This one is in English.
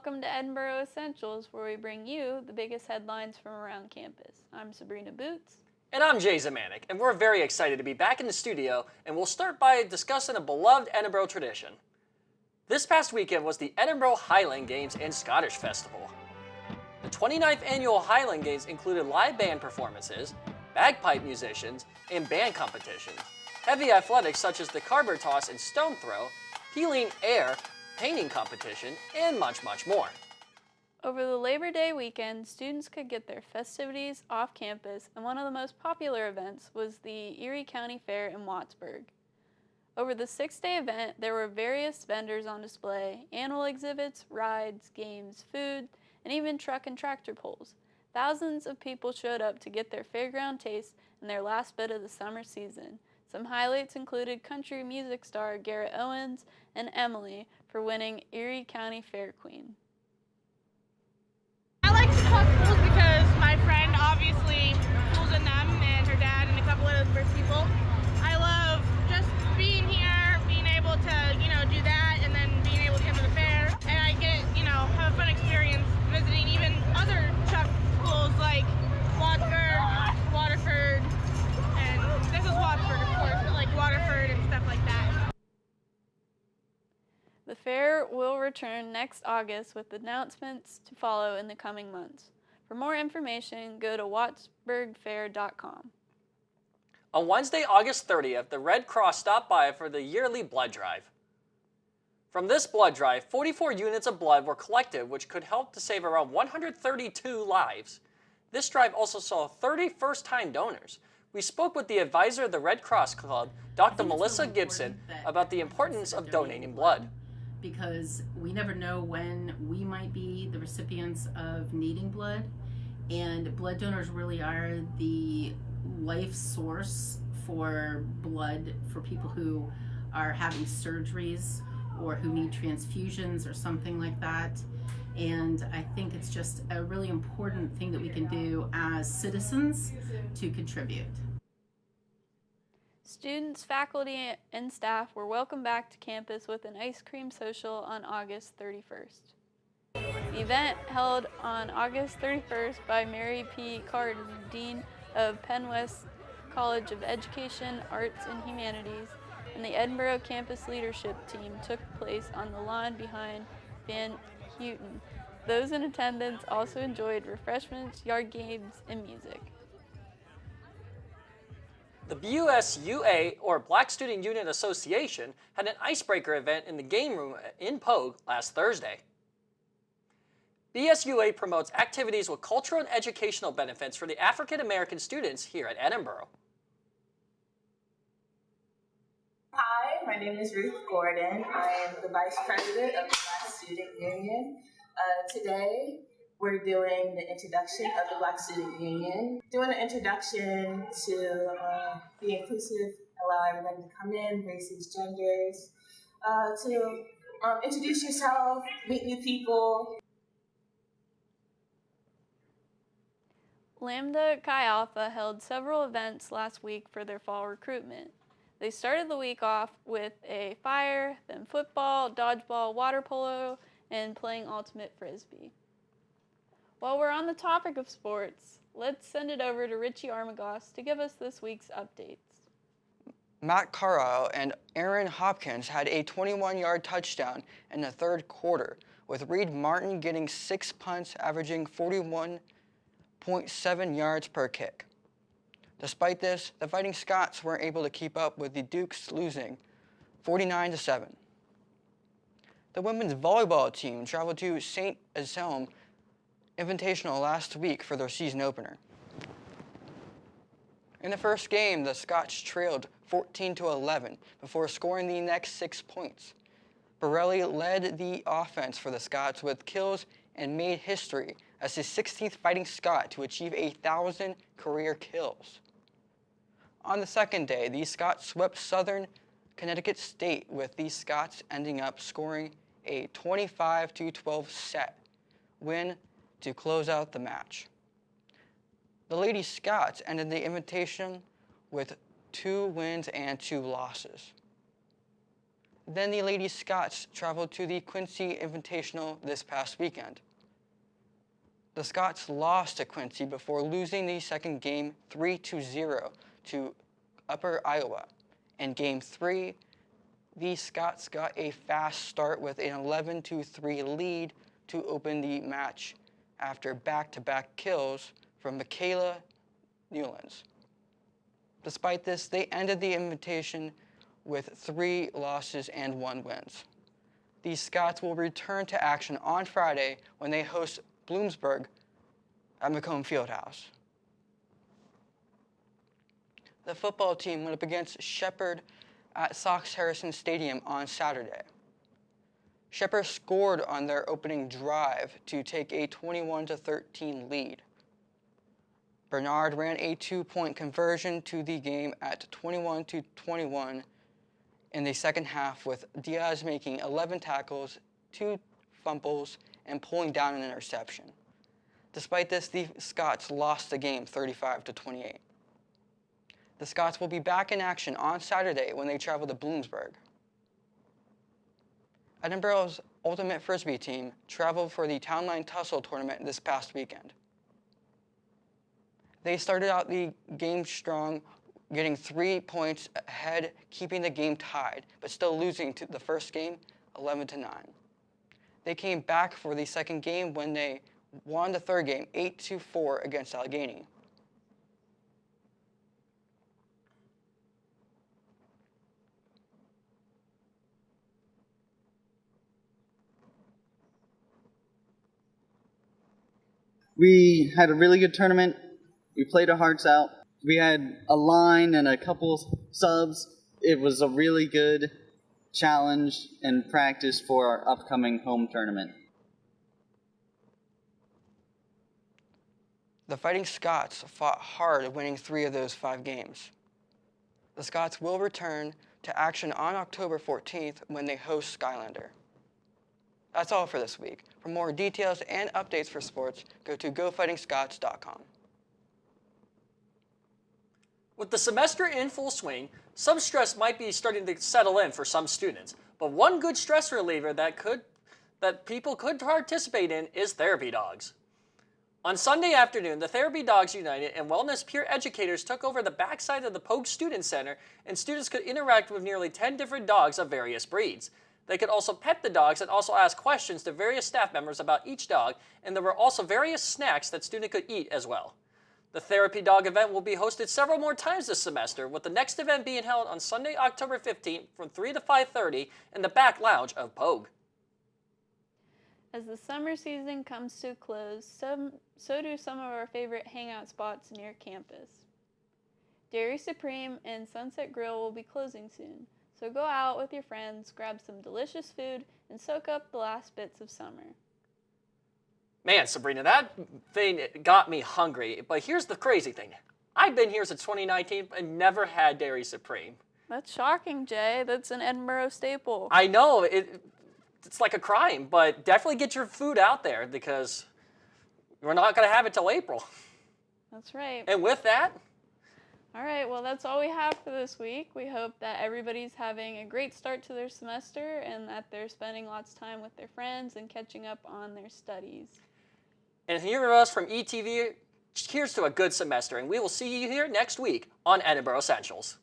Welcome to Edinboro Essentials, where we bring you the biggest headlines from around campus. I'm Sabrina Boots. And I'm Jay Zemanek, and we're very excited to be back in the studio, and we'll start by discussing a beloved Edinboro tradition. This past weekend was the Edinboro Highland Games and Scottish Festival. The 29th annual Highland Games included live band performances, bagpipe musicians, and band competitions, heavy athletics such as the carver toss and stone throw, peeling air, painting competition, and much, much more. Over the Labor Day weekend, students could get their festivities off campus, and one of the most popular events was the Erie County Fair in Wattsburg. Over the 6-day event, there were various vendors on display, animal exhibits, rides, games, food, and even truck and tractor pulls. Thousands of people showed up to get their fairground taste in their last bit of the summer season. Some highlights included country music star Garrett Owens and Emily for winning Erie County Fair Queen. I like to talk pools because my friend obviously pools in them, and her dad and a couple of other people. I love just being here, being able to, do that, and then being able to come to the fair. And I get, have a fun experience visiting even other chuck pools like Waterford, and this is Wattsburg, of course, but like Waterford and stuff like that. The fair will return next August with announcements to follow in the coming months. For more information, go to wattsburgfair.com. On Wednesday, August 30th, the Red Cross stopped by for the yearly blood drive. From this blood drive, 44 units of blood were collected, which could help to save around 132 lives. This drive also saw 30 first-time donors. We spoke with the advisor of the Red Cross Club, Dr. Melissa Gibson, about the importance of donating blood. Because we never know when we might be the recipients of needing blood, and blood donors really are the life source for blood for people who are having surgeries or who need transfusions or something like that. And I think it's just a really important thing that we can do as citizens to contribute. Students, faculty, and staff were welcomed back to campus with an ice cream social on August 31st. The event, held on August 31st by Mary P. Carden, Dean of Penn West College of Education, Arts, and Humanities, and the Edinboro campus leadership team, took place on the lawn behind Van Houten. Those in attendance also enjoyed refreshments, yard games, and music. The BUSUA, or Black Student Union Association, had an icebreaker event in the game room in Pogue last Thursday. BSUA promotes activities with cultural and educational benefits for the African American students here at Edinboro. Hi, my name is Ruth Gordon. I am the Vice President of the Black Student Union. Today, we're doing the introduction of the Black Student Union. Doing an introduction to be inclusive, allow everybody to come in, races, genders, to introduce yourself, meet new people. Lambda Chi Alpha held several events last week for their fall recruitment. They started the week off with a fire, then football, dodgeball, water polo, and playing ultimate frisbee. While we're on the topic of sports, let's send it over to Richie Armagos to give us this week's updates. Matt Carlisle and Aaron Hopkins had a 21-yard touchdown in the third quarter, with Reed Martin getting 6 punts, averaging 41.7 yards per kick. Despite this, the Fighting Scots weren't able to keep up, with the Dukes losing 49-7. The women's volleyball team traveled to St. Anselm Invitational last week for their season opener. In the first game, the Scots trailed 14-11 before scoring the next 6 points. Borelli led the offense for the Scots with kills and made history as the 16th Fighting Scot to achieve 1,000 career kills. On the second day, the Scots swept Southern Connecticut State, with the Scots ending up scoring a 25-12 set win to close out the match. The Lady Scots ended the invitation with 2 wins and 2 losses. Then the Lady Scots traveled to the Quincy Invitational this past weekend. The Scots lost to Quincy before losing the second game 3-0 to Upper Iowa. In Game 3, the Scots got a fast start with an 11-3 lead to open the match after back-to-back kills from Michaela Newlands. Despite this, they ended the invitation with 3 losses and 1 win. The Scots will return to action on Friday when they host Bloomsburg at Macomb Fieldhouse. The football team went up against Shepherd at Sox Harrison Stadium on Saturday. Shepherd scored on their opening drive to take a 21-13 lead. Bernard ran a 2-point conversion to the game at 21-21 in the second half, with Diaz making 11 tackles, 2 fumbles, and pulling down an interception. Despite this, the Scots lost the game 35-28. The Scots will be back in action on Saturday when they travel to Bloomsburg. Edinboro's Ultimate Frisbee team traveled for the Town Line Tussle tournament this past weekend. They started out the game strong, getting 3 points ahead, keeping the game tied, but still losing to the first game 11-9. They came back for the second game when they won the third game 8-4 against Allegheny. We had a really good tournament. We played our hearts out. We had a line and a couple subs. It was a really good challenge and practice for our upcoming home tournament. The Fighting Scots fought hard, winning 3 of those 5 games. The Scots will return to action on October 14th when they host Skylander. That's all for this week. For more details and updates for sports, go to GoFightingScots.com. With the semester in full swing, some stress might be starting to settle in for some students. But one good stress reliever that people could participate in is therapy dogs. On Sunday afternoon, the Therapy Dogs United and Wellness Peer Educators took over the backside of the Pogue Student Center, and students could interact with nearly 10 different dogs of various breeds. They could also pet the dogs and also ask questions to various staff members about each dog, and there were also various snacks that students could eat as well. The Therapy Dog event will be hosted several more times this semester, with the next event being held on Sunday, October 15th from 3 to 5:30 in the back lounge of Pogue. As the summer season comes to a close, so do some of our favorite hangout spots near campus. Dairy Supreme and Sunset Grill will be closing soon, so go out with your friends, grab some delicious food, and soak up the last bits of summer. Man, Sabrina, that thing got me hungry. But here's the crazy thing. I've been here since 2019 and never had Dairy Supreme. That's shocking, Jay. That's an Edinboro staple. I know, it's like a crime, but definitely get your food out there because we're not going to have it till April. That's right. And with that, all right, well, that's all we have for this week. We hope that everybody's having a great start to their semester and that they're spending lots of time with their friends and catching up on their studies. and here us from ETV, here's to a good semester, and we will see you here next week on Edinboro Essentials.